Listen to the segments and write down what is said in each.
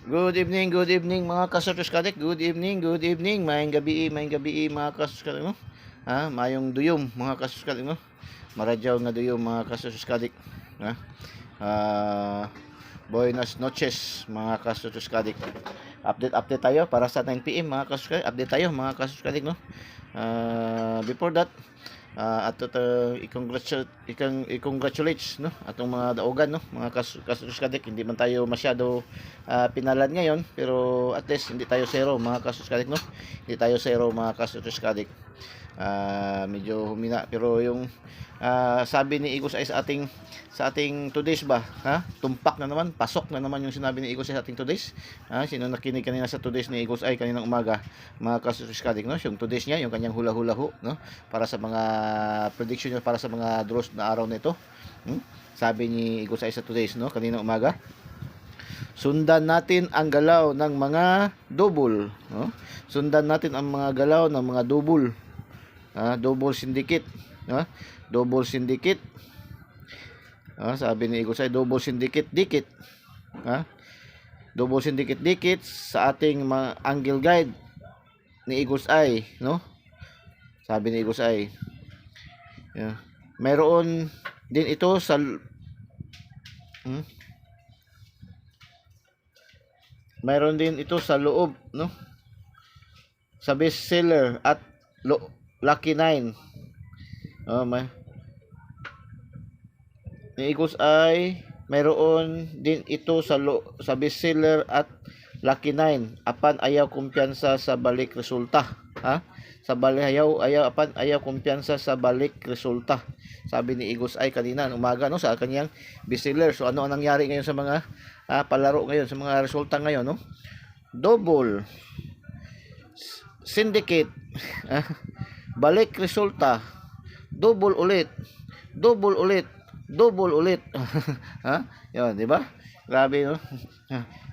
Good evening mga kasurus kadik. Good evening. Mayong gabi mga kasurus kadik mo. Ha, mayong duyom mga kasurus kadik mo. Maradyaw nga duyom mga kasurus kadik. Ha? Buenas noches mga kasurus kadik. Update tayo para sa 9 PM mga kasurus kadik. Update tayo mga kasurus kadik no. Before that, ato i-congratulates no atong mga daogan no mga kasus kadik. Hindi man tayo masyado pinalan ngayon, pero at least hindi tayo zero mga kasus kadik no. Hindi tayo zero mga kasus kadik. Medyo humina, pero yung sabi ni Igos ay sa ating today's ba, ha? Tumpak na naman, pasok na naman yung sinabi ni Igos ay sa ating today's. Sino nakinig kanina sa today's ni Igos ay kaninang umaga, mga kasuskadik, no? Yung today's niya, yung kanyang hula-hula ho, no? Para sa mga prediction niya, para sa mga draws na araw nito. Sabi ni Igos ay sa today's, no? Kaninang umaga. Sundan natin ang galaw ng mga double, no? Sundan natin ang mga galaw ng mga double. Double syndicate, double syndicate. Sabi ni Igos ay double syndicate dikit. Double syndicate dikit sa ating mga angle guide ni Igos ay, no? Sabi ni Igos ay mayroon din ito sa mayroon din ito sa loob, no? Sa bestseller at Lucky 9. Ni Igos ay mayroon din ito sa bestseller at Lucky 9. Apan ayaw kumpiyansa sa balik resulta. Ayaw kumpiyansa sa balik resulta. Sabi ni Igos ay kanina umaga, no, sa kanyang bestseller. So ano ang nangyari ngayon sa mga palaro ngayon, sa mga resulta ngayon, no? Double syndicate, balik resulta, double ulit. Yun, di ba? Grabe, no?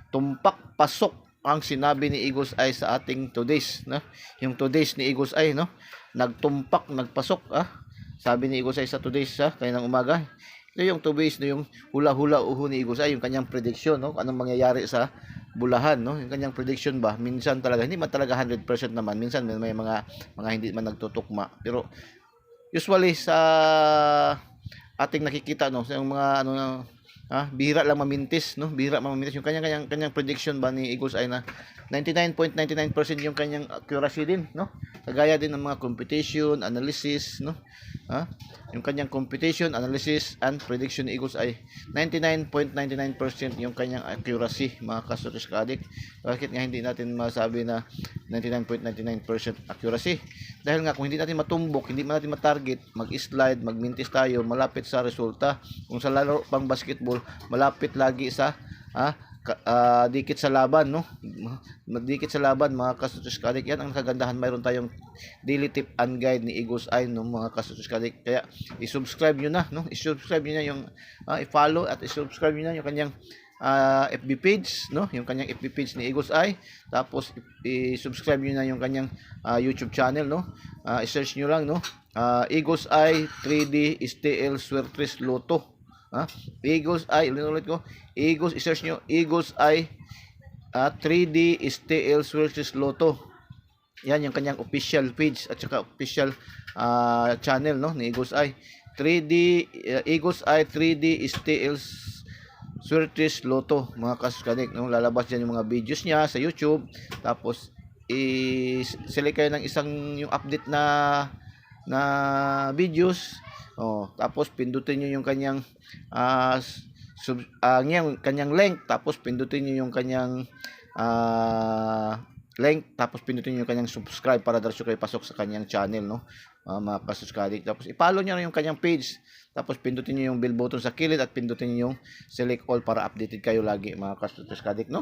Tumpak pasok ang sinabi ni Igos ay sa ating today's, no? Yung today's ni Igos ay, no? Nagtumpak, nagpasok, sabi ni Igos ay sa today's, kaninang umaga. Ito yung today's, no? Yung hula-hula uho ni Igos ay yung kanyang prediction, no? Anong mangyayari sa bulahan, no? Yung kanyang prediction ba, minsan talaga hindi man talaga 100% naman, minsan may mga hindi man nagtutukma, pero usually sa ating nakikita, no, sa mga bihira lang mamintis, no? Bihira mamintis yung kanyang prediction ba ni Igos ay na 99.99% yung kanyang accuracy din, no? Kagaya din ng mga computation, analysis, no? Yung kanyang computation, analysis, and prediction ni Igos ay 99.99% yung kanyang accuracy, mga kasuris kaadik. Bakit nga hindi natin masabi na 99.99% accuracy? Dahil nga kung hindi natin matumbok, hindi natin matarget, mag-slide, magmintis tayo, malapit sa resulta. Kung sa laro pang basketball, malapit lagi sa dikit sa laban, no? Dikit sa laban, mga kasutus kadik. Yan ang kagandahan, mayroon tayong daily tip and guide ni Igos ay, no, mga kasutus kadik. Kaya i-subscribe nyo na, no? I-subscribe nyo na yung i-follow at i-subscribe nyo na yung kanyang FB page, no? Yung kanyang FB page ni Igos ay. Tapos i-subscribe nyo na yung kanyang YouTube channel, no? I-search nyo lang, no? Igos ay 3D STL Swertres Lotto. Igos ay, ulit ko, Igos, i-search nyo, Igos ay 3D STL Swertres Lotto. Yan yung kanyang official page at saka official channel, no, ni Igos ay 3D Igos ay 3D STL Swertres Lotto, mga kasuskanik, no? Lalabas dyan yung mga videos niya sa YouTube. Tapos i-select kayo ng isang yung update na videos. Tapos pindutin niyo yung kanyang kanyang link, tapos pindutin niyo yung kanyang link, tapos pindutin niyo yung kanyang subscribe para diretso kayo pasok sa kanyang channel, no, mga kasuskadik. Tapos i-follow niyo yung kanyang page, tapos pindutin niyo yung bell button sa kilid at pindutin niyo yung select all para updated kayo lagi, mga kasuskadik, no?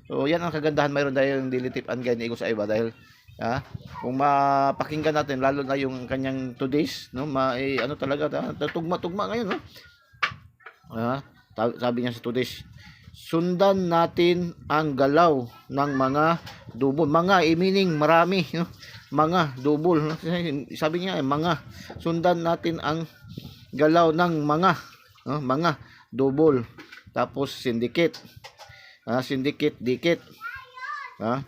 So yan ang kagandahan, mayroon tayong daily tip and guide ni Igos Ayba. Dahil kung mapakinggan natin, lalo na yung kanyang today's, no, talaga tugma ngayon, no? Sabi niya sa today's, sundan natin ang galaw ng mga double. Mga meaning marami, no? Mga double, no? Sabi niya mga, sundan natin ang galaw ng mga double, tapos syndicate. Syndicate dikit. Ha?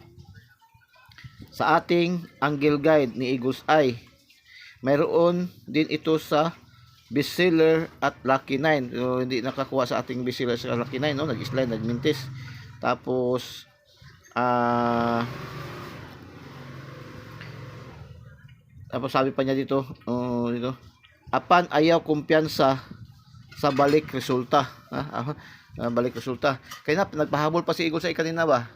Sa ating angle guide ni Eagles Eye, mayroon din ito sa bestseller at Lucky 9. So, hindi nakakuha sa ating bestseller sa Lucky 9, no? Nag-slide, nagmintis. Tapos tapos sabi pa niya dito, dito, apan ayaw kumpiyansa sa balik resulta. Balik resulta. Kaya nagpahabol pa si Eagles Eye kanina ba?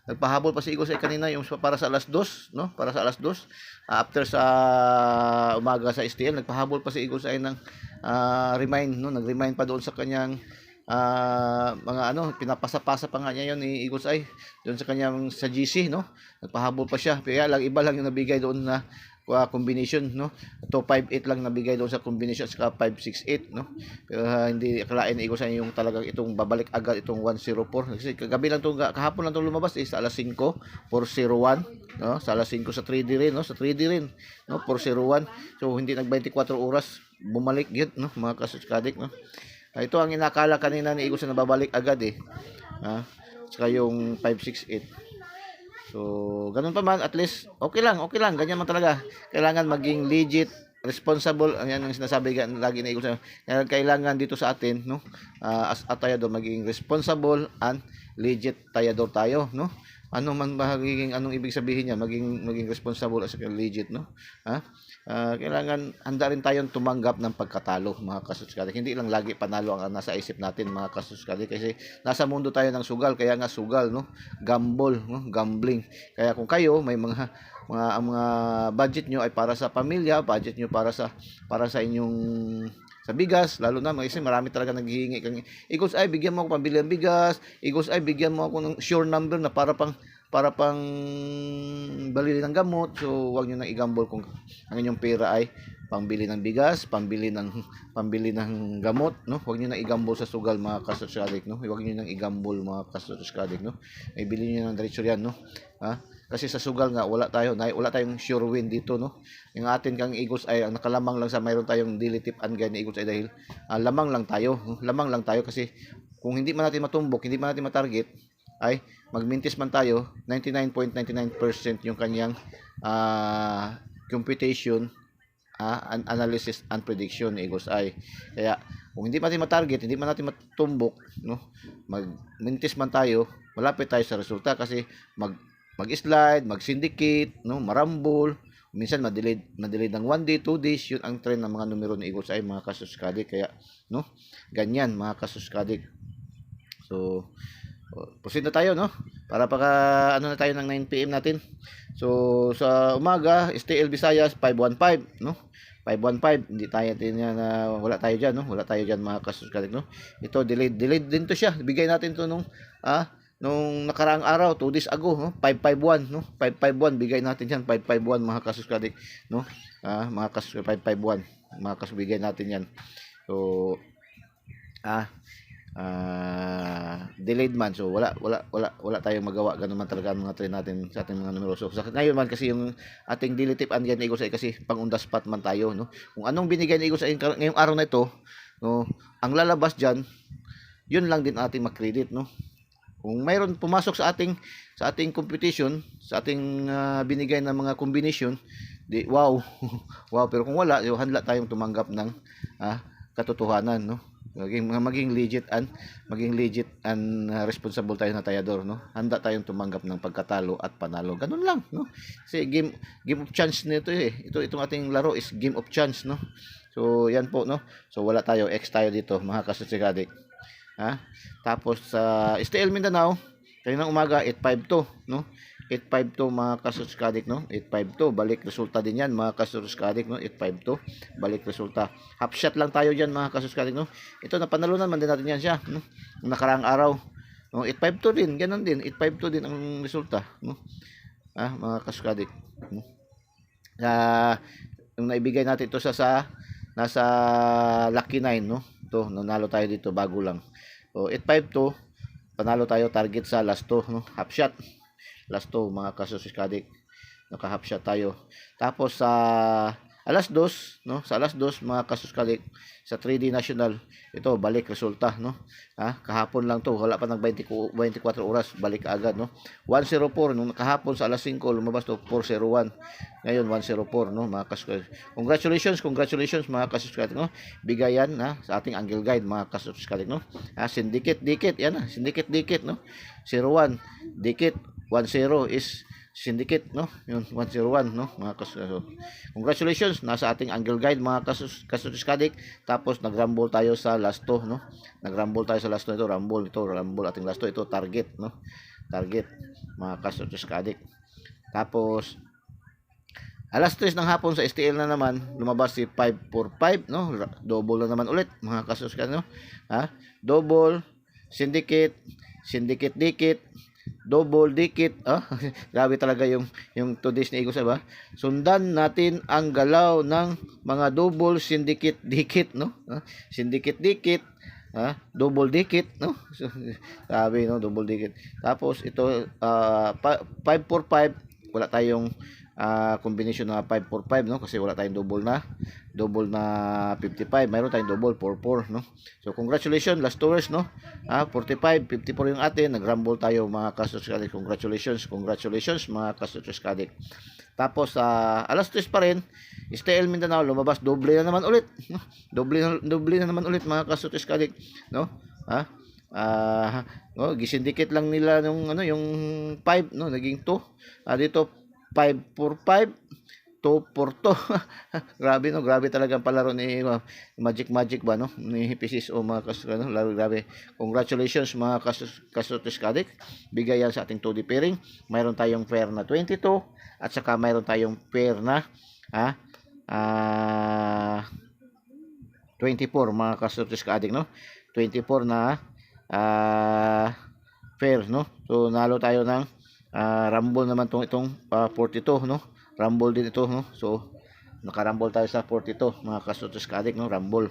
Nagpahabol pa si Eagles Eye kanina yung para sa alas 2, no? Para sa alas 2. After sa umaga sa STL, nagpahabol pa si Eagles Eye ng remind, no? Nag-remind pa doon sa kanyang mga pinapasa-pasa pa nga niya yon ni Eagles Eye doon sa kanyang sa GC, no? Nagpahabol pa siya. Kaya lang iba lang yung nabigay doon na combination, no? 258 lang nabigay doon sa combination sa 568, no? Pero hindi akalain ni Eagles Eye yung talagang itong babalik agad itong 104. Kasi kagabi lang kahapon lang itong lumabas sa alas 5 401, no? Sa alas 5 sa 3D rin, no? Sa 3D rin, no? 401. So hindi nag 24 oras bumalik yun, no? Mga kasuskadik, no? Ito ang inakala kanina ni Eagles na babalik agad saka yung 568. So, ganun pa man, at least, okay lang, ganyan man talaga. Kailangan maging legit, responsible, yan ang sinasabi lagi ni Eagles. Kailangan dito sa atin, no? As a tayador, maging responsible and legit tayador tayo, no? Ano man magiging, anong ibig sabihin niya, maging responsible as a legit, no? Kailangan handa rin tayong tumanggap ng pagkatalo, mga kasuskadi. Hindi lang lagi panalo ang nasa isip natin, mga kasuskadi, kasi nasa mundo tayo ng sugal, kaya nga sugal, no? Gamble, no? Gambling. Kaya kung kayo may mga budget nyo ay para sa pamilya, budget nyo para sa inyong sa bigas, lalo na kasi marami talaga naghihingi kang Eagles Eye, bigyan mo ako pambili ng bigas, Eagles Eye, bigyan mo ako ng sure number na para pang balili ng gamot. So wag niyo nang i-gamble kung ang inyong pera ay pambili ng bigas, pambili ng gamot, no? Wag niyo nang i-gamble sa sugal, mga kasuskadik, no? Wag niyo nang i-gamble, mga kasuskadik, no? Ay bili niyo ng diretso yan, no? Kasi sa sugal nga wala tayong sure win dito, no? Yung atin kang Eagles Eye ang nakalamang lang sa mayroon tayong daily tip and guide ni Eagles Eye dahil lamang lang tayo, no? Lamang lang tayo kasi kung hindi man natin matumbok, hindi man natin matarget, ay magmintis man tayo, 99.99% yung kanyang computation, analysis and prediction ni Eagles Eye. Kaya kung hindi man natin matarget, hindi man natin matumbok, no? Magmintis man tayo, malapit tayo sa resulta kasi mag-slide, mag-syndicate, no? Marambol, minsan ma-delayed ng 1 day, 2 days, yun ang trend ng mga numero ni Eagles Eye, mga kasuskadik. Kaya, no? Ganyan, mga kasuskadik. So, proceed na tayo, no? Para na tayo ng 9 PM natin. So, sa umaga, STL Visayas 515, no? 515, hindi tayo wala tayo diyan, no? Wala tayo diyan, mga kasuskadik, no? Ito delayed din to siya. Bigay natin to nung nakaraang araw, 2 days ago, no? 551, no? 551, bigay natin yan, 551, mga kasuskadik, no? Mga kasuskadik, 551, mga kasuskadik, bigay natin yan. So, delayed man, so wala tayong magawa. Ganun man talaga ang mga trend natin sa ating mga numero. So, ngayon man kasi yung ating daily tip and guide ni Eagles Eye kasi pang on the spot man tayo, no? Kung anong binigay ni Eagles Eye ngayong araw na ito, no? Ang lalabas diyan, yun lang din ating makredit, no? Kung mayroon pumasok sa ating competition, sa ating binigay na mga combination, di wow. Wow, pero kung wala, handla tayong tumanggap ng katotohanan, no? Maging legit and responsible tayo na tayador, no? Handa tayong tumanggap ng pagkatalo at panalo. Ganun lang, no? Kasi game of chance nito itong ating laro is game of chance, no? So yan po, no? So wala tayo, X tayo dito, mga kasuskadik. Tapos sa STL Mindanao, kaninang umaga 852, no? 852, mga kasuskadik, no? 852, balik resulta din yan, mga kasuskadik, no? 852, balik resulta. Half shot lang tayo diyan, mga kasuskadik, no? Ito napanalunan man din natin yan siya, no? Nakaraang araw, no? 852 din, ganun din, 852 din ang resulta, no? Mga kasuskadik, no? Yung naibigay natin ito nasa Lucky 9, no? Ito, nanalo tayo dito, bago lang. So 852, panalo tayo, target sa last 2, no? Half shot. Last 2, mga kasuskadik. Naka half shot tayo. Tapos sa alas 2, no? Sa alas 2 mga kasuskalik sa 3D National, ito balik resulta, no? Kahapon lang to, wala pa nag 24 oras, balik agad, no? 104 nung kahapon sa alas 5 lumabas to 401. Ngayon 104, no, mga kasuskalik. Congratulations mga kasuskalik, no? Bigayan sa ating Angle Guide mga kasuskalik, no? Syndicate dikit, yan syndicate dikit, no? 01 dikit, 10 is syndicate, no? Yun 101, no, mga kasuskalik. Congratulations, nasa ating Angle Guide mga kasuskalik. Tapos nagrumble tayo sa last 2, no? Nagrumble tayo sa last 2 ito, rumble ating last 2 ito, target, no? Target mga kasuskalik. Tapos alas 3 ng hapon sa STL na naman, lumabas si 545, no? Double na naman ulit, mga kasuskalik, no? Double, syndicate, syndicate dikit, double dikit. Grabe talaga yung 2 days ni Eagles, ba? Sundan natin ang galaw ng mga double syndicate dikit, no? Syndicate dikit, double dikit, no? Sabi, no, double dikit. Tapos ito 545, wala tayong combination na 545, no, kasi wala tayong double na 55. Mayroon tayong double 44, no. So congratulations last tours, no. 45, 54 yung atin, nagrumble tayo mga kasuskalik. Congratulations mga kasuskalik. Tapos alas 3 pa rin, STL Mindanao lumabas, doble na naman ulit, no? Doble na naman ulit mga kasuskalik, no. Gisindicate lang nila yung yung 5, no, naging 2. Dito 545, 242. Grabe, no, grabe talaga ang palaro ni Magic ba, no, ni PCS o mga kasuskalik, no? Grabe. Congratulations mga kasuskalik. Bigay yan sa ating 2D pairing. Mayroon tayong pair na 22 at saka mayroon tayong pair na 24 mga kasuskalik, no. 24 na pair, no. So nalo tayo ng rumble naman itong 42, no. Rumble din ito, no. So nakarumble tayo sa 42 mga kasuskalik, no. Rumble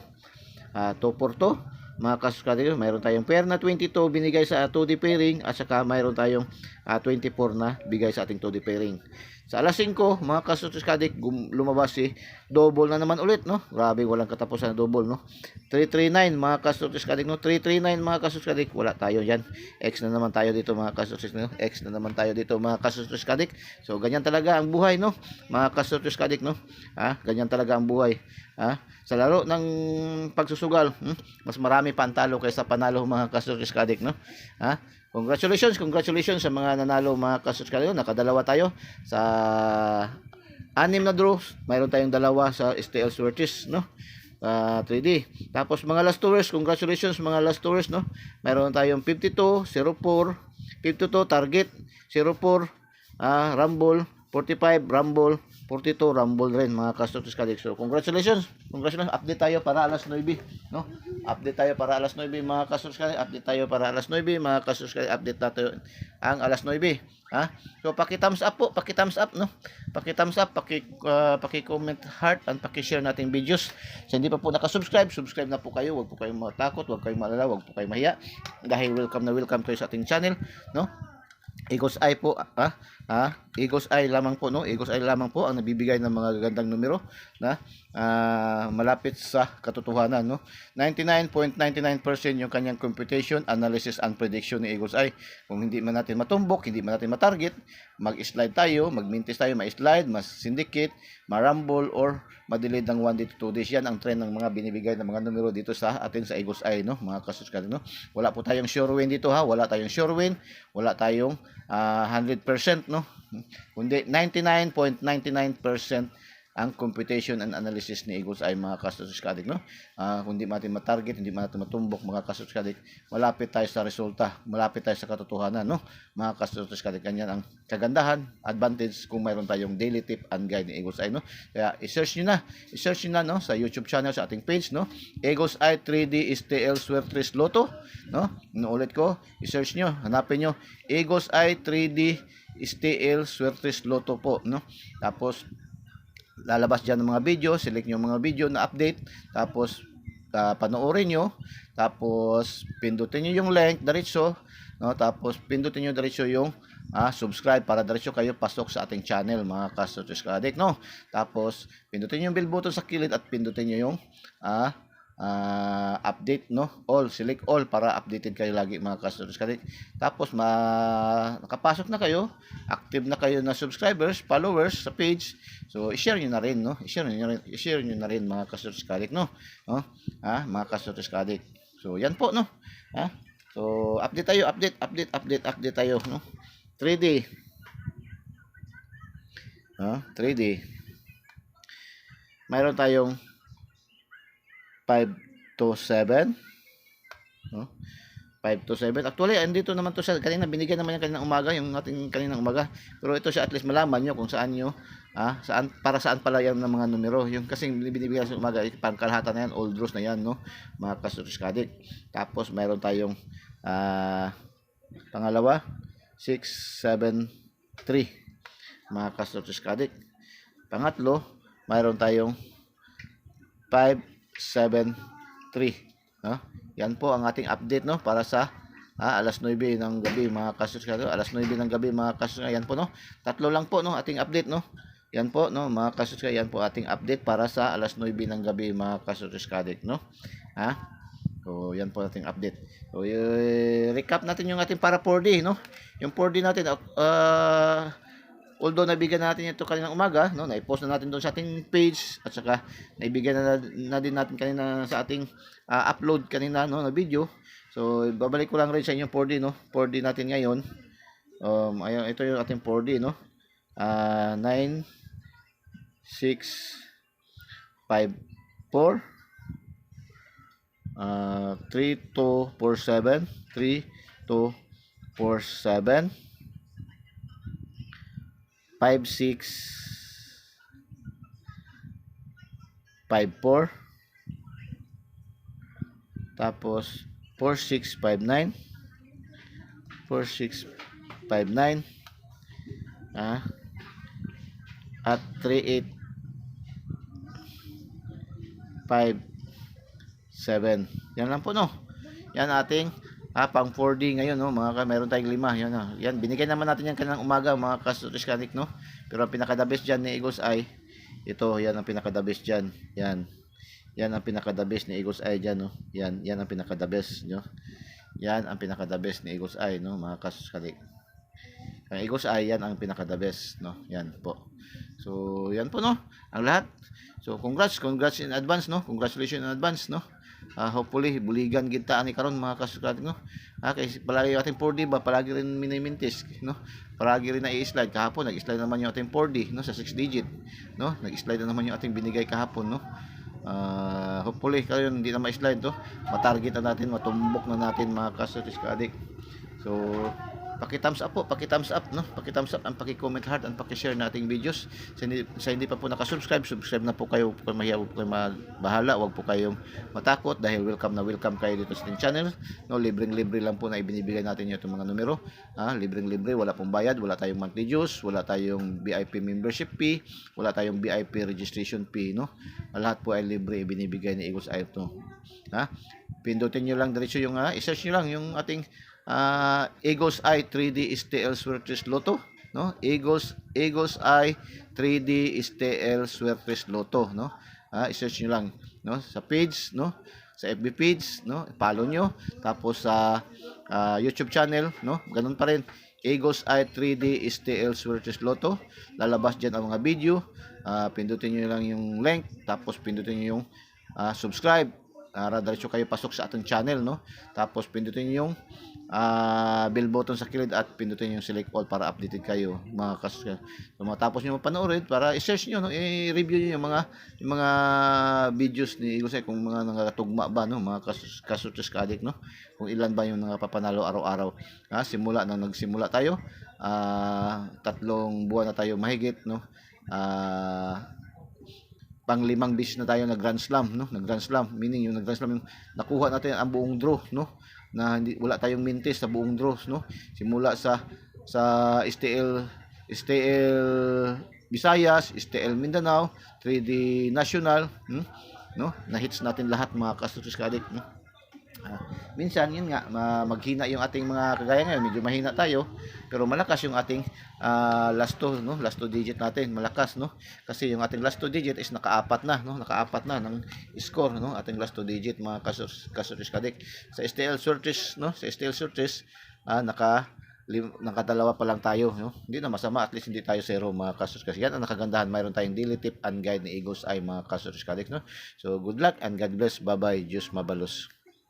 242 mga kasuskalik. Mayroon tayong pair na 22 binigay sa 2D pairing at saka mayroon tayong 24 na bigay sa ating 2D pairing. Sa alas 5 mga kasuskalik, lumabas si double na naman ulit, no. Grabe, walang katapusan na double, no. 339 mga kasuskalik, no. 339 mga kasuskalik, wala tayo yan. X na naman tayo dito mga kasuskalik, no. X na naman tayo dito mga kasuskalik. So ganyan talaga ang buhay, no, mga kasuskalik, no. Ganyan talaga ang buhay. Sa laro ng pagsusugal, mas marami pantalo kaysa panalo mga kasuskalik, no. Congratulations sa mga nanalo mga kasuskalik. Nakadalawa tayo sa 6 na draws. Mayroon tayong dalawa sa STL Swertis, no. 3D. Tapos mga last tours, congratulations mga last tours, no. Mayroon tayong 52, 04, 52 target, 04 rumble, 45 rumble, 42 rumble rin mga kasuskalik. So congratulations. Update tayo para alas 9, no. Update tayo para alas 9 mga kasuskalik. Update tayo para alas 9 mga kasuskalik. Update natin ang alas 9. So paki-thumbs up po, paki-thumbs up, no. Paki-thumbs up, paki-comment heart and paki-share nating videos. Sa hindi pa po nakasubscribe, subscribe na po kayo. Huwag po kayong matakot, huwag kayong maalala, huwag po kayong mahiya. Dahil welcome kayo sa ating channel, no. Eagles Eye po, Eagles Eye lamang po, no. Eagles Eye lamang po ang nabibigay ng mga gagandang numero na malapit sa katotohanan, no. 99.99% yung kanyang computation, analysis and prediction ni Eagles Eye. Kung hindi man natin matumbok, hindi man natin matarget, mag-slide tayo, mag-mintis tayo, ma-slide, mas-syndicate, ma-rumble or ma-delay ng 1 day to 2 days. Yan ang trend ng mga binibigay ng mga numero dito sa atin sa Eagles Eye, no, mga kasuskalik, no. Wala po tayong sure win dito, wala tayong sure win, wala tayong 100%, no, kundi 99.99% ang computation and analysis ni Eagles Eye mga kasuskalik, no. Kung hindi natin matarget, hindi natin matumbok mga kasuskalik, malapit tayo sa resulta, malapit tayo sa katotohanan, no, mga kasuskalik. Ganyan ang kagandahan, advantage kung mayroon tayong daily tip and guide ni Eagles Eye, no. Kaya i-search nyo na, no, sa YouTube channel, sa ating page, no, Eagles Eye 3D STL Swertres Lotto, no. Inuulit ko, i-search nyo, hanapin nyo Eagles Eye 3D STL Swertres Lotto po, no. Tapos lalabas dyan ng mga video, select nyo mga video na update, tapos panoorin nyo, tapos pindutin nyo yung link diretso, no? Tapos pindutin nyo diretso yung subscribe para diretso kayo pasok sa ating channel, mga Kasotes Kadik, no? Tapos pindutin nyo yung bell button sa kilid at pindutin nyo yung update, no? All, select all para updated kayo lagi, mga Kasotes Kadik. Tapos nakapasok na kayo, active na kayo na subscribers, followers sa page. So i-share niyo na rin, no? I-share niyo na rin, mga Kasotes Kadik, no? Mga Kasotes Kadik. So yan po, no? So update tayo, update tayo, no? 3D. 3D. Mayroon tayong 5 to 7. 5 to 7. Actually, andito naman to sa kanina, binigyan naman yan kaninang umaga, yung ating kaninang umaga. Pero ito siya, at least malaman nyo kung saan nyo, para saan pala yan ng mga numero. Yung kasing binibigyan sa umaga, pangkalahatan na yan, old rows na yan, no? Mga Kasotes Kadik. Tapos, mayroon tayong pangalawa, 6, 7, 3. Mga Kasotes Kadik. Pangatlo, mayroon tayong 5, 7, 3. Yan po ang ating update, no, para sa alas 9 ng gabi, mga Kasotes Kadik. Alas 9 ng gabi, mga Kasotes. Yan po, no. Tatlo lang po, no, ating update, no. Yan po, no, mga Kasotes Kadik. Yan po ating update para sa alas 9 ng gabi, mga Kasotes Kadik, no. So yan po ating update. So recap natin yung ating para 4D, no. Yung 4D natin, although nabigyan natin ito kaninang umaga, no, na-post na natin doon sa ating page, at saka naibigyan na din natin kanina sa ating upload kanina, no, na video. So babalik ko lang rin sa inyo 4D, no. 4D natin ngayon. Ayun, ito yung ating 4D, no. 9 6 5 4 3 2 4 7 3 2 4 7 5 6 5 4, tapos 4 6 5 9 4 6 5 9, at 3 8 5 7. Yan lang po, no. Yan ating pang 4D ngayon, no, meron tayong 5. Yan, no. Yan, binigay naman natin yan kanang umaga, mga Kasotes Kadik, no. Pero ang pinaka-the best dyan ni Eagles Eye, ito, yan ang pinaka-the best dyan. Yan. Yan ang pinaka-the best ni Eagles Eye dyan, no. Yan ang pinaka-the best, no. Yan ang pinaka-the best ni Eagles Eye, no, mga Kasotes Kadik. Ang Eagles Eye, yan ang pinaka-the best, no. Yan po. So, yan po, no, ang lahat. So, congrats in advance, no. Congratulations in advance, no. Hopefully buligan kita ani karon, mga Kasotes, no. Kay palagi yung ating 4D ba, palagi rin minimintis, no. Palagi rin na i-slide. Kahapon nag-slide naman yung ating 4D, no, sa 6 digit, no. Nag-slide na naman yung ating binigay kahapon, no. Hopefully kayo hindi na ma-slide to. Matarget na natin, matumbok na natin, mga Kasotes Kadik. So paki-thumbs up po, paki-thumbs up, no? Paki-thumbs up and paki-comment heart and paki-share na ating videos. Sa hindi pa po naka-subscribe, subscribe na po kayo. Kung mahiya po kayo bahala, wag po kayong matakot dahil welcome na welcome kayo dito sa ating channel. No, libreng-libre lang po na ibinibigay natin yung mga numero. Libreng-libre, wala pong bayad, wala tayong monthly dues, wala tayong VIP membership fee, wala tayong VIP registration fee, no? Lahat po ay libre ibinibigay ni Eagles Eye, no? Pindutin niyo lang diretso yung i-search niyo lang yung ating Eagles Eye 3D STL Swertres Lotto, no. Eagles Eye 3D STL Swertres Lotto, no. I-search niyo lang, no, sa page, no, sa FB page, no, follow nyo. Tapos sa YouTube channel, no, ganun pa rin, Eagles Eye 3D STL Swertres Lotto. Lalabas diyan ang mga video. Pindutin niyo lang yung link, tapos pindutin niyo yung subscribe. Diretso kayo pasok sa ating channel, no. Tapos pindutin niyo yung bell button sa kilid at pindutin yung select all para updated kayo, mga Kasotes. So, matapos niyo mapanood para i-search niyo, no, i-review niyo yung mga videos ni Eagles Eye, kung mga nangatugma ba, no, mga Kasotes Kadik, no, kung ilan ba yung napapanalo araw-araw. Simula nang nagsimula tayo, 3 buwan na tayo mahigit, no. Pang 5 beses na tayo nag Grand Slam, no, nag Grand Slam, meaning yung nag Grand Slam yung nakuha natin ang buong draw, no, na hindi, wala tayong mintis sa buong draws, no. Simula sa STL Visayas, STL Mindanao, 3D National, no? Na-hits natin lahat mga Kasurus Kadik, no? Minsan yun nga maghina yung ating mga kagaya ngayon, medyo mahina tayo pero malakas yung ating last two digit natin, malakas, no? Kasi yung ating last two digit is nakaapat na, no? Nakaapat na ng score, no? Ating last two digit mga Kasurus Kadik. Sa STL searches, no? Sa STL searches nakadalawa pa lang tayo, no? Hindi na masama, at least hindi tayo zero mga Kasurus Kadik. Yan ang nakagandahan, mayroon tayong daily tip and guide ni Eagles ay mga Kasurus Kadik, no? So good luck and God bless. Bye bye, Diyos mabalos.